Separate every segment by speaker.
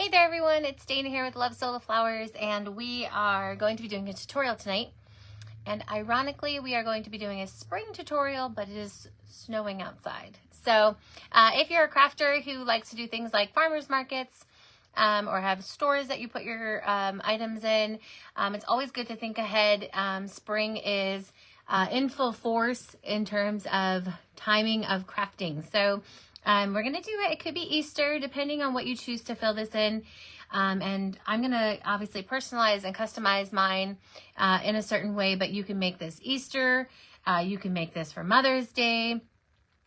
Speaker 1: Hey there everyone, it's Dana here with Love Soul of Flowers, and we are going to be doing a tutorial tonight. And ironically, we are going to be doing a spring tutorial, but it is snowing outside. So if you're a crafter who likes to do things like farmers markets or have stores that you put your items in, it's always good to think ahead. Spring is in full force in terms of timing of crafting. So we're going to do it. It could be Easter, depending on what you choose to fill this in. And I'm going to obviously personalize and customize mine in a certain way, but you can make this Easter. You can make this for Mother's Day,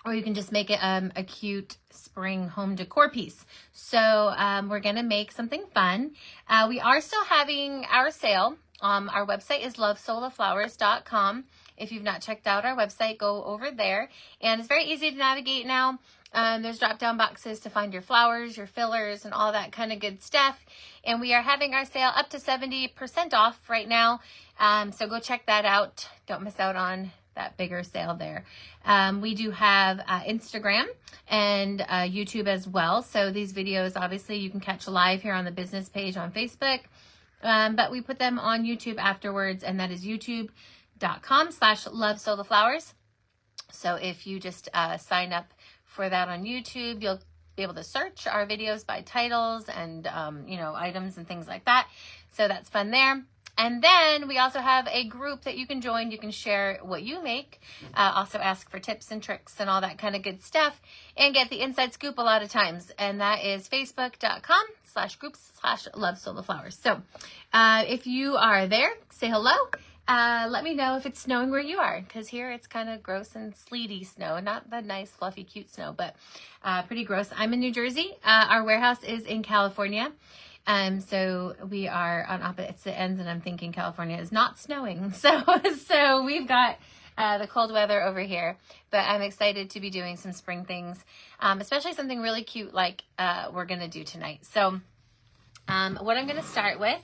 Speaker 1: or you can just make it a cute spring home decor piece. So we're going to make something fun. We are still having our sale. Our website is lovesouloflowers.com. If you've not checked out our website, go over there. And it's very easy to navigate now. There's drop-down boxes to find your flowers, your fillers, and all that kind of good stuff. And we are having our sale up to 70% off right now. So go check that out. Don't miss out on that bigger sale there. We do have Instagram and YouTube as well. So these videos, obviously, you can catch live here on the business page on Facebook. But we put them on YouTube afterwards, and that is youtube.com/lovesouloflowers. So if you just sign up for that on YouTube, you'll be able to search our videos by titles and, items and things like that. So that's fun there. And then we also have a group that you can join. You can share what you make, also ask for tips and tricks and all that kind of good stuff, and get the inside scoop a lot of times. And that is facebook.com/groups/lovesouloflowers. So if you are there, say hello. Let me know if it's snowing where you are, because here it's kind of gross and sleety snow. Not the nice, fluffy, cute snow, but pretty gross. I'm in New Jersey. Our warehouse is in California. So we are on opposite ends, and I'm thinking California is not snowing. So we've got the cold weather over here, but I'm excited to be doing some spring things, especially something really cute like we're going to do tonight. So what I'm going to start with,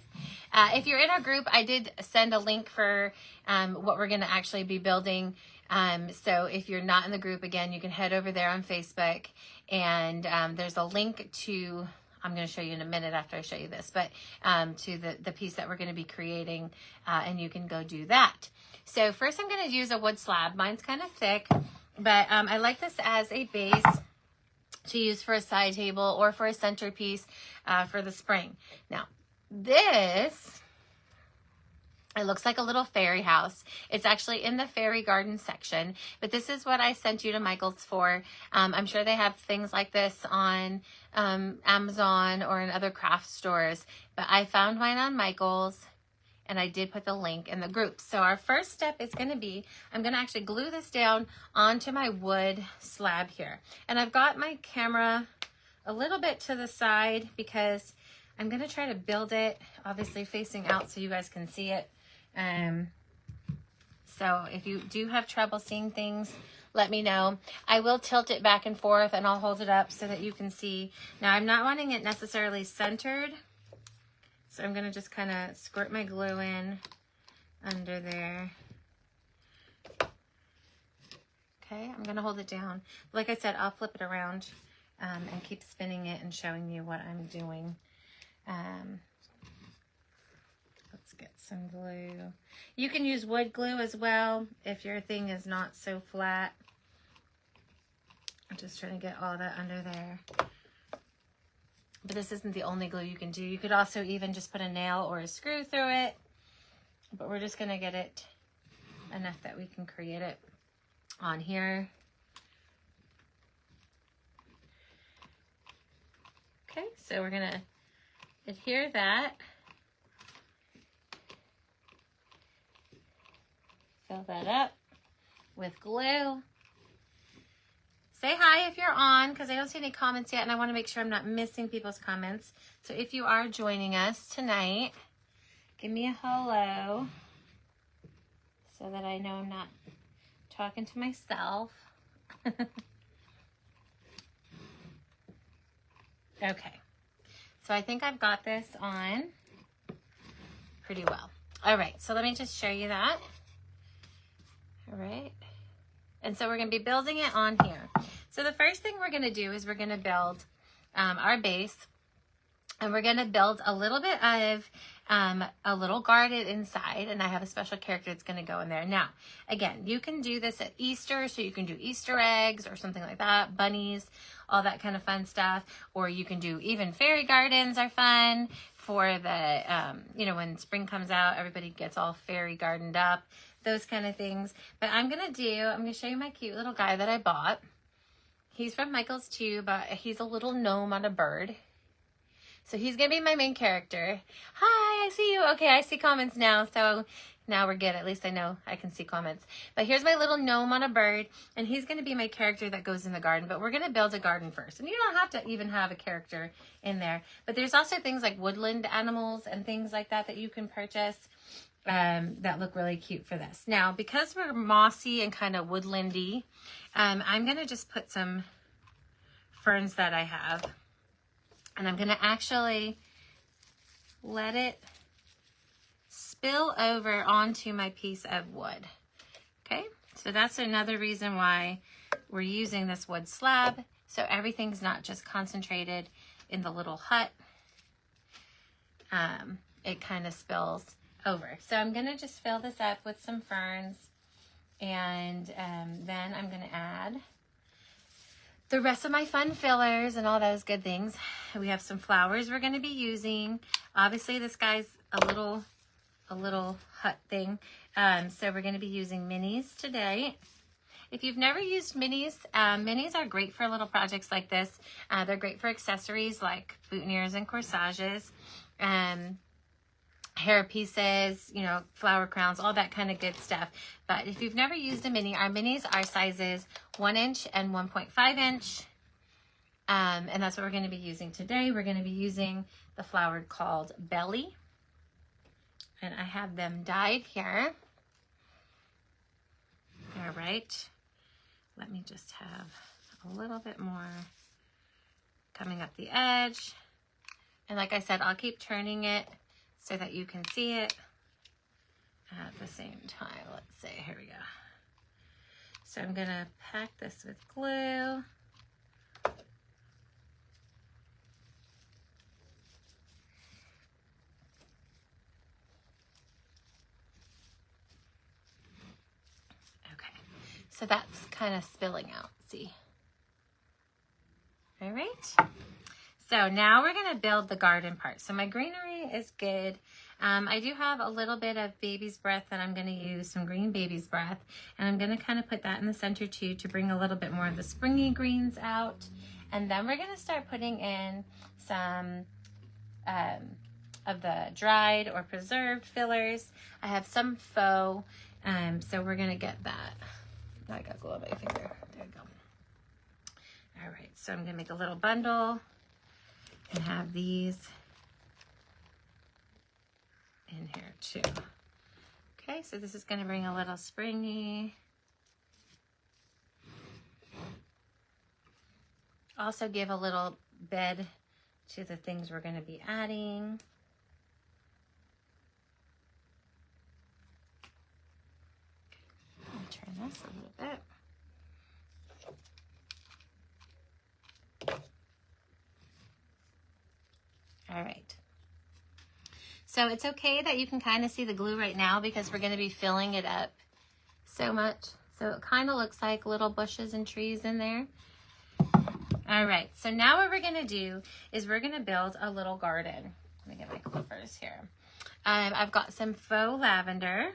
Speaker 1: if you're in our group, I did send a link for what we're going to actually be building. So if you're not in the group, again, you can head over there on Facebook, and there's a link to, I'm going to show you in a minute after I show you this, but to the piece that we're going to be creating, and you can go do that. So first I'm going to use a wood slab. Mine's kind of thick, but I like this as a base to use for a side table or for a centerpiece for the spring. Now, this, it looks like a little fairy house. It's actually in the fairy garden section, but this is what I sent you to Michael's for. I'm sure they have things like this on Amazon or in other craft stores, but I found mine on Michael's, and I did put the link in the group. So our first step is going to be, I'm going to actually glue this down onto my wood slab here. And I've got my camera a little bit to the side because I'm going to try to build it, obviously facing out so you guys can see it. So if you do have trouble seeing things, let me know. I will tilt it back and forth, and I'll hold it up so that you can see. Now, I'm not wanting it necessarily centered, so I'm going to just kind of squirt my glue in under there. Okay, I'm going to hold it down. Like I said, I'll flip it around and keep spinning it and showing you what I'm doing. Let's get some glue. You can use wood glue as well if your thing is not so flat. I'm just trying to get all that under there. But this isn't the only glue you can do. You could also even just put a nail or a screw through it. But we're just going to get it enough that we can create it on here. Okay, so we're going to adhere that. Fill that up with glue. Say hi if you're on, because I don't see any comments yet, and I want to make sure I'm not missing people's comments. So if you are joining us tonight, give me a hello so that I know I'm not talking to myself. Okay. So I think I've got this on pretty well. All right, so let me just show you that. All right. And so we're going to be building it on here. So the first thing we're going to do is we're going to build our base. And we're going to build a little bit of a little garden inside. And I have a special character that's going to go in there. Now, again, you can do this at Easter. So you can do Easter eggs or something like that. Bunnies, all that kind of fun stuff. Or you can do even fairy gardens are fun for the, you know, when spring comes out, everybody gets all fairy gardened up. Those kind of things. But I'm going to show you my cute little guy that I bought. He's from Michael's too, but he's a little gnome on a bird. So he's going to be my main character. Hi, I see you. Okay, I see comments now. So now we're good. At least I know I can see comments. But here's my little gnome on a bird. And he's going to be my character that goes in the garden. But we're going to build a garden first. And you don't have to even have a character in there. But there's also things like woodland animals and things like that that you can purchase that look really cute for this. Now, because we're mossy and kind of woodlandy, I'm going to just put some ferns that I have. And I'm going to actually let it spill over onto my piece of wood. Okay, so that's another reason why we're using this wood slab. So everything's not just concentrated in the little hut. It kind of spills over. So I'm going to just fill this up with some ferns. And then I'm going to add the rest of my fun fillers and all those good things. We have some flowers we're going to be using. Obviously, this guy's a little hut thing. So we're going to be using minis today. If you've never used minis, minis are great for little projects like this. They're great for accessories like boutonnieres and corsages, hair pieces, you know, flower crowns, all that kind of good stuff. But if you've never used a mini, our minis are sizes 1 inch and 1.5 inch. And that's what we're going to be using today. We're going to be using the flower called Belly. And I have them dyed here. All right. Let me just have a little bit more coming up the edge. And like I said, I'll keep turning it so that you can see it at the same time. Let's see, here we go. So I'm gonna pack this with glue. Okay, so that's kind of spilling out, see? All right. So now we're going to build the garden part. So my greenery is good. I do have a little bit of baby's breath that I'm going to use, some green baby's breath. And I'm going to kind of put that in the center too to bring a little bit more of the springy greens out. And then we're going to start putting in some of the dried or preserved fillers. I have some faux, so we're going to get that. I got glue on my finger. There we go. All right, so I'm going to make a little bundle and have these in here too. Okay, so this is going to bring a little springy. Also give a little bed to the things we're going to be adding. Let me turn this a little bit. All right. So it's okay that you can kind of see the glue right now because we're going to be filling it up so much. So it kind of looks like little bushes and trees in there. All right. So now what we're going to do is we're going to build a little garden. Let me get my clippers here. I've got some faux lavender.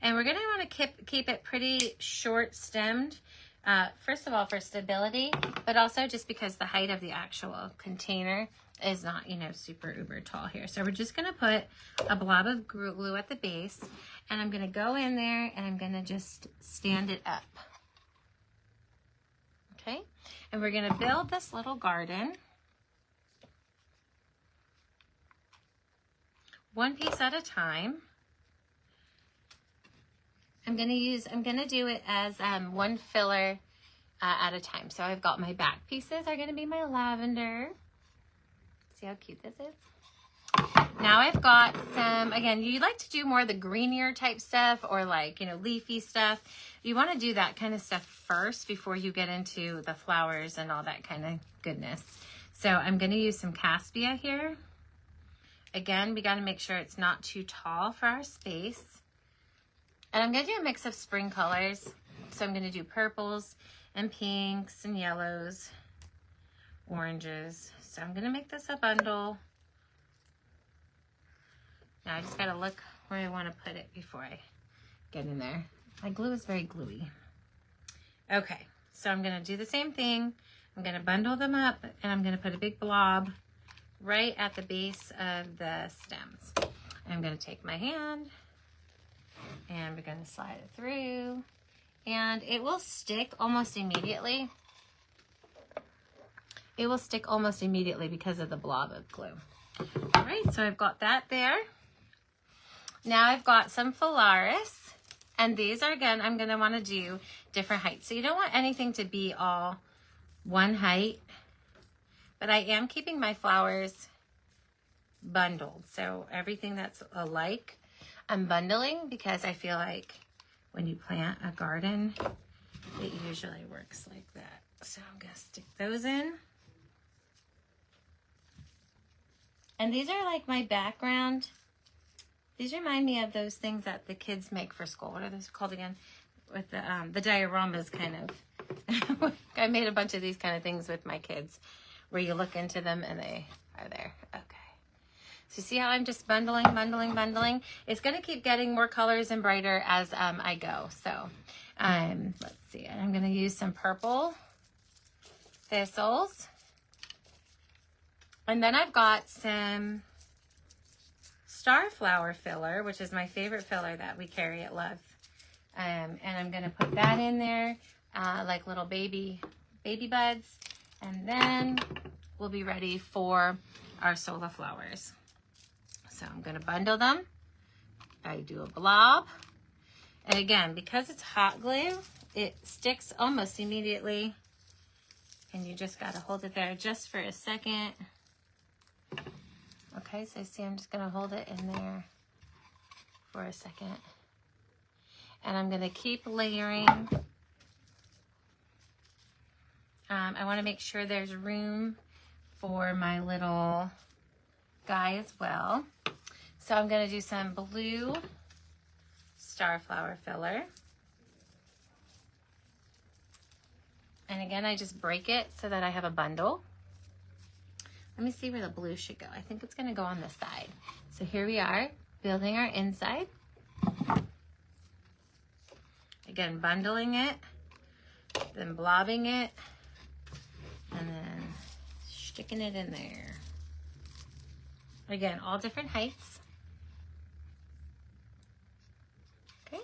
Speaker 1: And we're going to want to keep it pretty short stemmed. First of all, for stability, but also just because the height of the actual container is not, you know, super uber tall here. So we're just going to put a blob of glue at the base, and I'm going to go in there and I'm going to just stand it up. Okay. And we're going to build this little garden one piece at a time. I'm going to do it as one filler at a time. So I've got my back pieces are going to be my lavender. See how cute this is? Now I've got some, again, you like to do more of the greenier type stuff or like, you know, leafy stuff. You want to do that kind of stuff first before you get into the flowers and all that kind of goodness. So I'm going to use some Caspia here. Again, we got to make sure it's not too tall for our space. And I'm going to do a mix of spring colors. So I'm going to do purples and pinks and yellows, oranges. So I'm going to make this a bundle. Now I just got to look where I want to put it before I get in there. My glue is very gluey. Okay, so I'm going to do the same thing. I'm going to bundle them up, and I'm going to put a big blob right at the base of the stems. I'm going to take my hand, and we're going to slide it through, and it will stick almost immediately. It will stick almost immediately because of the blob of glue. All right, so I've got that there. Now I've got some Phalaris. And these are, again, I'm going to want to do different heights. So you don't want anything to be all one height. But I am keeping my flowers bundled. So everything that's alike, I'm bundling because I feel like when you plant a garden, it usually works like that. So I'm going to stick those in. And these are like my background. These remind me of those things that the kids make for school. What are those called again? With the dioramas, kind of. I made a bunch of these kind of things with my kids where you look into them and they are there. Okay. So see how I'm just bundling, bundling, bundling? It's going to keep getting more colors and brighter as I go. So let's see. I'm going to use some purple thistles. And then I've got some star flower filler, which is my favorite filler that we carry at Love. And I'm going to put that in there like little baby buds. And then we'll be ready for our solar flowers. So I'm going to bundle them. I do a blob. And again, because it's hot glue, it sticks almost immediately. And you just got to hold it there just for a second. Okay, so see, I'm just going to hold it in there for a second. And I'm going to keep layering. I want to make sure there's room for my little guy as well. So I'm going to do some blue starflower filler. And again, I just break it so that I have a bundle. Let me see where the blue should go. I think it's going to go on the side. So here we are, building our inside. Again, bundling it, then blobbing it, and then sticking it in there. Again, all different heights. Okay.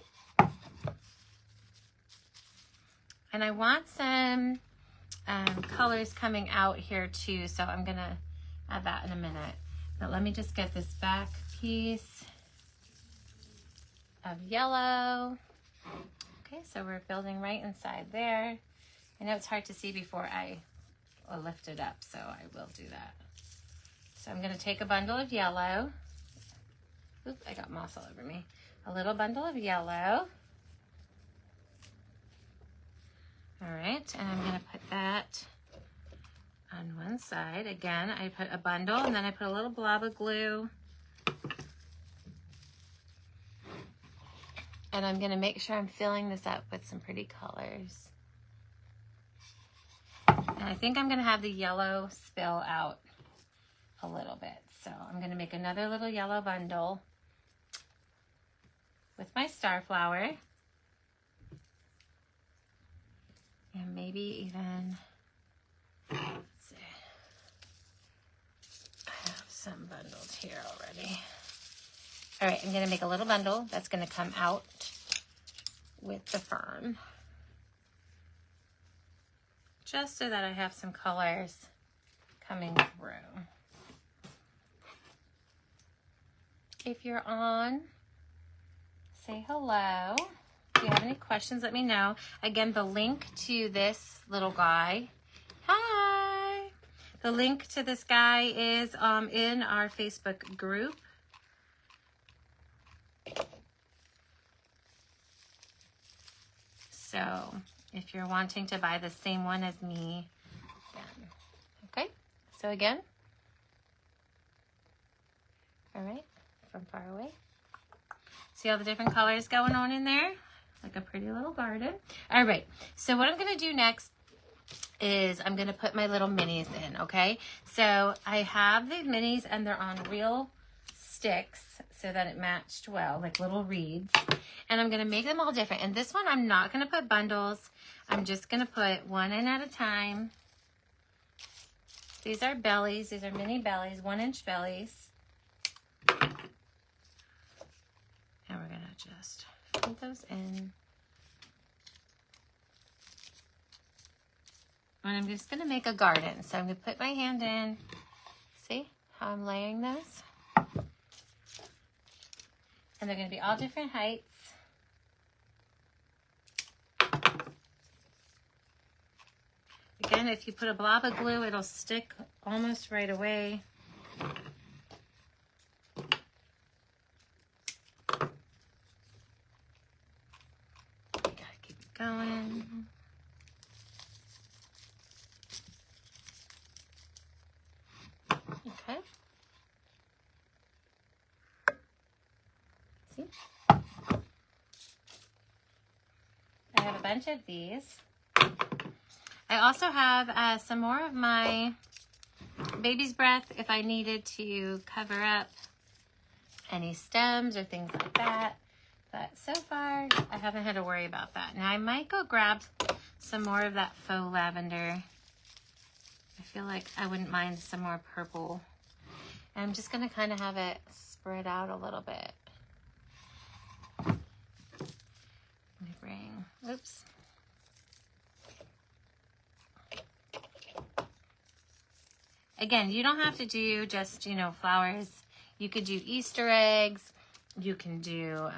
Speaker 1: And I want some colors coming out here too, so I'm gonna add that in a minute. But let me just get this back piece of yellow. Okay, so we're building right inside there. I know it's hard to see before I lift it up, so I will do that. So I'm gonna take a bundle of yellow. Oop, I got moss all over me. A little bundle of yellow. All right, and I'm gonna put that on one side. Again, I put a bundle and then I put a little blob of glue. And I'm gonna make sure I'm filling this up with some pretty colors. And I think I'm gonna have the yellow spill out a little bit. So I'm gonna make another little yellow bundle with my star flower. And maybe even, let's see, I have some bundled here already. All right, I'm gonna make a little bundle that's gonna come out with the fern. Just so that I have some colors coming through. If you're on, say hello. If you have any questions, let me know. Again, the link to this little guy, hi! The link to this guy is in our Facebook group. So if you're wanting to buy the same one as me, okay? So again, all right, from far away. See all the different colors going on in there? Like a pretty little garden. All right, so what I'm gonna do next is I'm gonna put my little minis in, okay? So I have the minis and they're on real sticks so that it matched well, like little reeds. And I'm gonna make them all different. And this one, I'm not gonna put bundles. I'm just gonna put one in at a time. These are bellies, these are mini bellies, 1-inch bellies. And we're gonna just put those in. And I'm just gonna make a garden. So I'm gonna put my hand in. See how I'm layering those? And they're gonna be all different heights. Again, if you put a blob of glue, it'll stick almost right away. Gotta keep it going. Okay. See? I have a bunch of these. I also have some more of my baby's breath if I needed to cover up any stems or things like that. But so far, I haven't had to worry about that. Now I might go grab some more of that faux lavender. I feel like I wouldn't mind some more purple. And I'm just gonna kind of have it spread out a little bit. Let me bring, oops. Again, you don't have to do just, you know, flowers. You could do Easter eggs. You can do,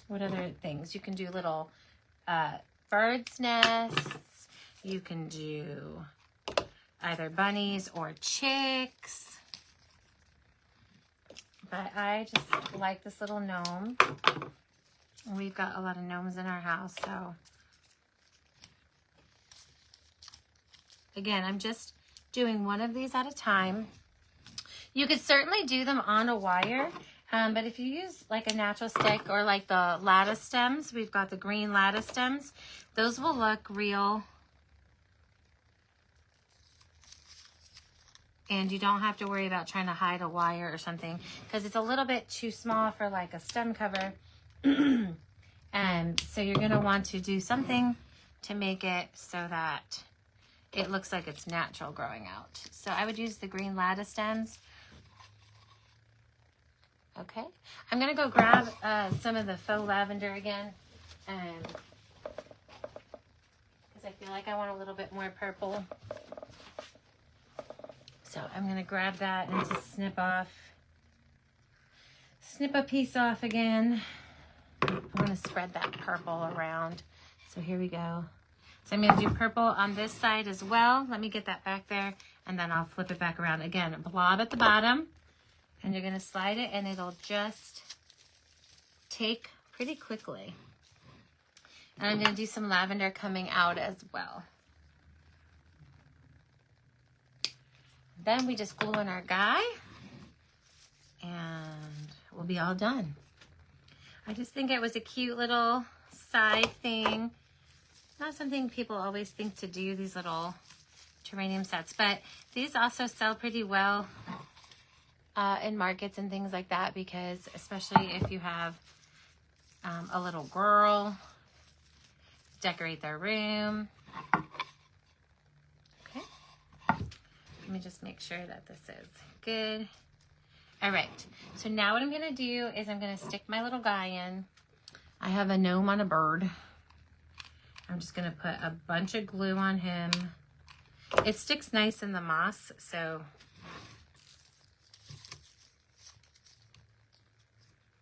Speaker 1: what other things? You can do little birds' nests. You can do either bunnies or chicks. But I just like this little gnome. We've got a lot of gnomes in our house, so. Again, I'm just doing one of these at a time. You could certainly do them on a wire, but if you use like a natural stick or like the lattice stems, we've got the green lattice stems, those will look real. And you don't have to worry about trying to hide a wire or something because it's a little bit too small for like a stem cover. And so you're gonna want to do something to make it so that it looks like it's natural growing out. So I would use the green lattice stems. Okay, I'm gonna go grab some of the faux lavender again, because I feel like I want a little bit more purple. So I'm gonna grab that and just snip a piece off again. I'm gonna spread that purple around. So here we go. So I'm gonna do purple on this side as well. Let me get that back there and then I'll flip it back around. Again, a blob at the bottom and you're gonna slide it and it'll just take pretty quickly. And I'm gonna do some lavender coming out as well. Then we just glue in our guy and we'll be all done. I just think it was a cute little side thing. Not something people always think to do, these little terrarium sets, but these also sell pretty well in markets and things like that, because especially if you have a little girl, decorate their room. Okay, let me just make sure that this is good. All right, so now what I'm gonna do is I'm gonna stick my little guy in. I have a gnome on a bird. I'm just gonna put a bunch of glue on him. It sticks nice in the moss, so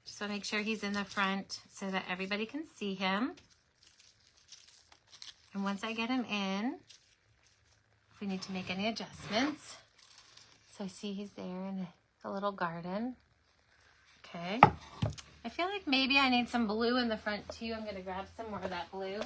Speaker 1: just wanna make sure he's in the front so that everybody can see him. And once I get him in, if we need to make any adjustments. So I see he's there in a little garden. Okay. I feel like maybe I need some blue in the front too. I'm gonna grab some more of that blue.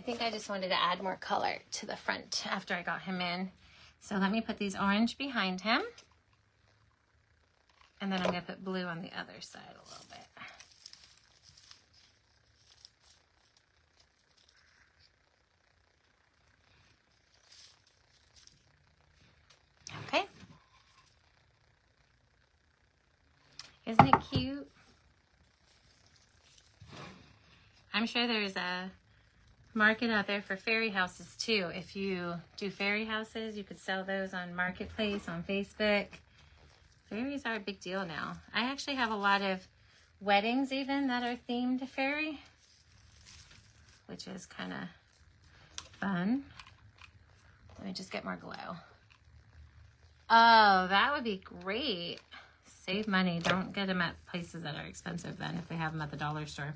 Speaker 1: think I just wanted to add more color to the front after I got him in. So let me put these orange behind him. And then I'm going to put blue on the other side a little bit. Okay. Isn't it cute? I'm sure there's a market out there for fairy houses too. If you do fairy houses, you could sell those on Marketplace, on Facebook. Fairies are a big deal now. I actually have a lot of weddings even that are themed to fairy, which is kind of fun. Let me just get more glow. Oh, that would be great. Save money. Don't get them at places that are expensive then if they have them at the dollar store.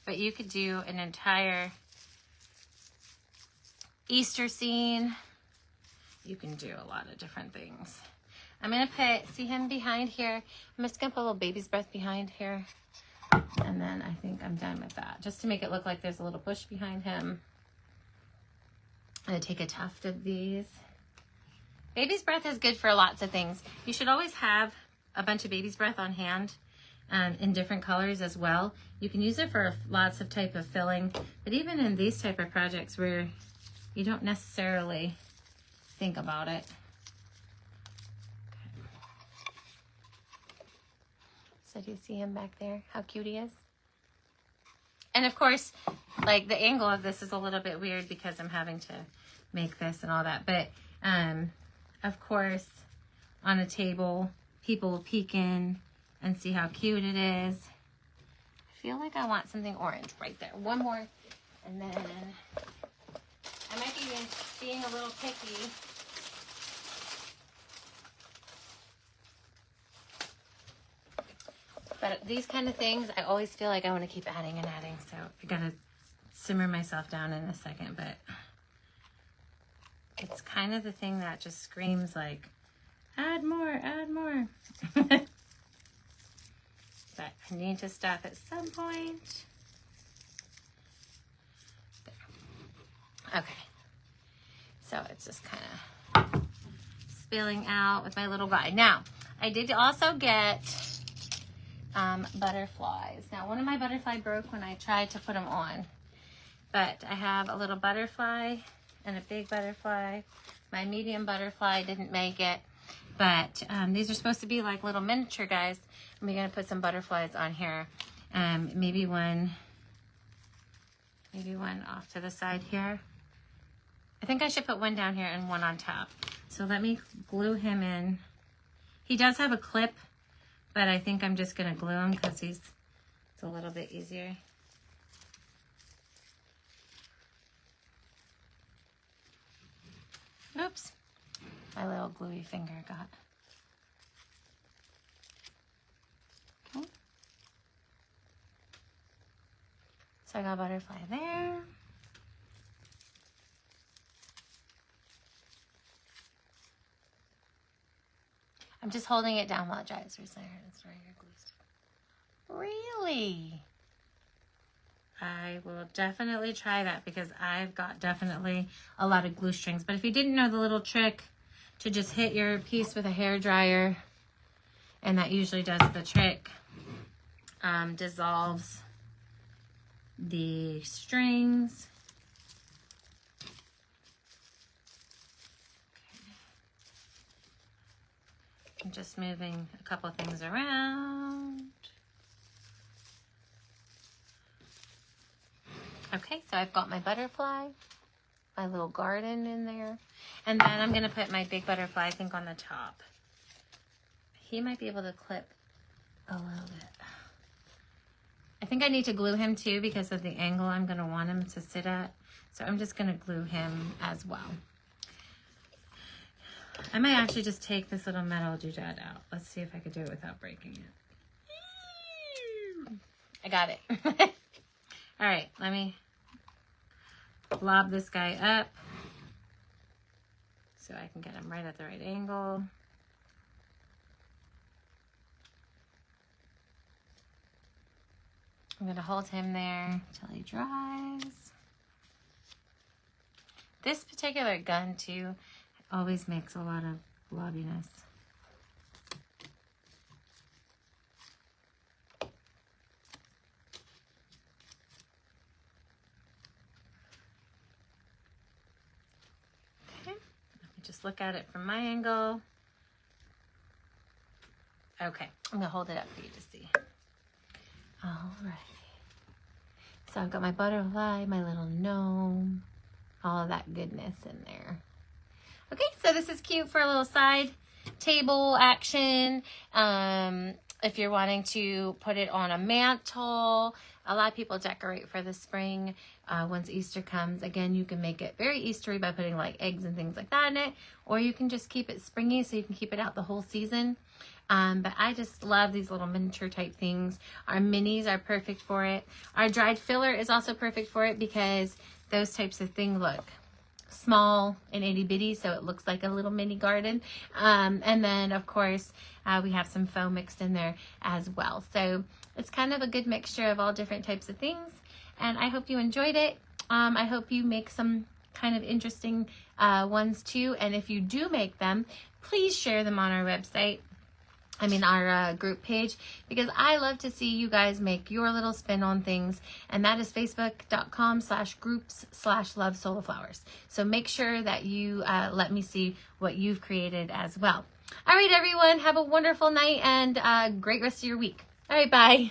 Speaker 1: But you could do an entire Easter scene. You can do a lot of different things. I'm going to put, see him behind here? I'm just going to put a little baby's breath behind here. And then I think I'm done with that. Just to make it look like there's a little bush behind him. I'm going to take a tuft of these. Baby's breath is good for lots of things. You should always have a bunch of baby's breath on hand in different colors as well. You can use it for lots of type of filling. But even in these type of projects where you don't necessarily think about it. So do you see him back there? How cute he is? And of course, like the angle of this is a little bit weird because I'm having to make this and all that. But of course, on a table, people will peek in and see how cute it is. I feel like I want something orange right there. One more, and then I might be being a little picky. But these kind of things, I always feel like I want to keep adding and adding. So I gotta simmer myself down in a second, but it's kind of the thing that just screams like, add more, add more. But I need to stop at some point. There. Okay. So it's just kind of spilling out with my little guy. Now, I did also get butterflies. Now, one of my butterfly broke when I tried to put them on, but I have a little butterfly and a big butterfly. My medium butterfly didn't make it, but these are supposed to be like little miniature guys. And we're gonna put some butterflies on here. Maybe one off to the side here. I think I should put one down here and one on top. So let me glue him in. He does have a clip, but I think I'm just gonna glue him because it's a little bit easier. Oops, my little gluey finger got. Okay. So I got a butterfly there. I'm just holding it down while it dries. Really? I will definitely try that because I've got definitely a lot of glue strings. But if you didn't know the little trick to just hit your piece with a hairdryer, and that usually does the trick, dissolves the strings. I'm just moving a couple of things around. Okay, so I've got my butterfly, my little garden in there. And then I'm going to put my big butterfly, I think, on the top. He might be able to clip a little bit. I think I need to glue him too because of the angle I'm going to want him to sit at. So I'm just going to glue him as well. I might actually just take this little metal doodad out. Let's see if I could do it without breaking it. I got it. All right, let me lob this guy up so I can get him right at the right angle. I'm gonna hold him there until he dries. This particular gun too always makes a lot of blobbiness. Okay, let me just look at it from my angle. Okay, I'm gonna hold it up for you to see. Alrighty. So I've got my butterfly, my little gnome, all of that goodness in there. Okay, so this is cute for a little side table action. If you're wanting to put it on a mantle, a lot of people decorate for the spring once Easter comes. Again, you can make it very Eastery by putting like eggs and things like that in it, or you can just keep it springy so you can keep it out the whole season. But I just love these little miniature type things. Our minis are perfect for it. Our dried filler is also perfect for it because those types of things look small and itty bitty, so it looks like a little mini garden. And then of course we have some foam mixed in there as well. So it's kind of a good mixture of all different types of things, and I hope you enjoyed it. I hope you make some kind of interesting ones too, and if you do make them, please share them on our website. Our group page, because I love to see you guys make your little spin on things, and that is facebook.com/groups/lovesoloflowers. So make sure that you let me see what you've created as well. All right, everyone, have a wonderful night and great rest of your week. All right, bye.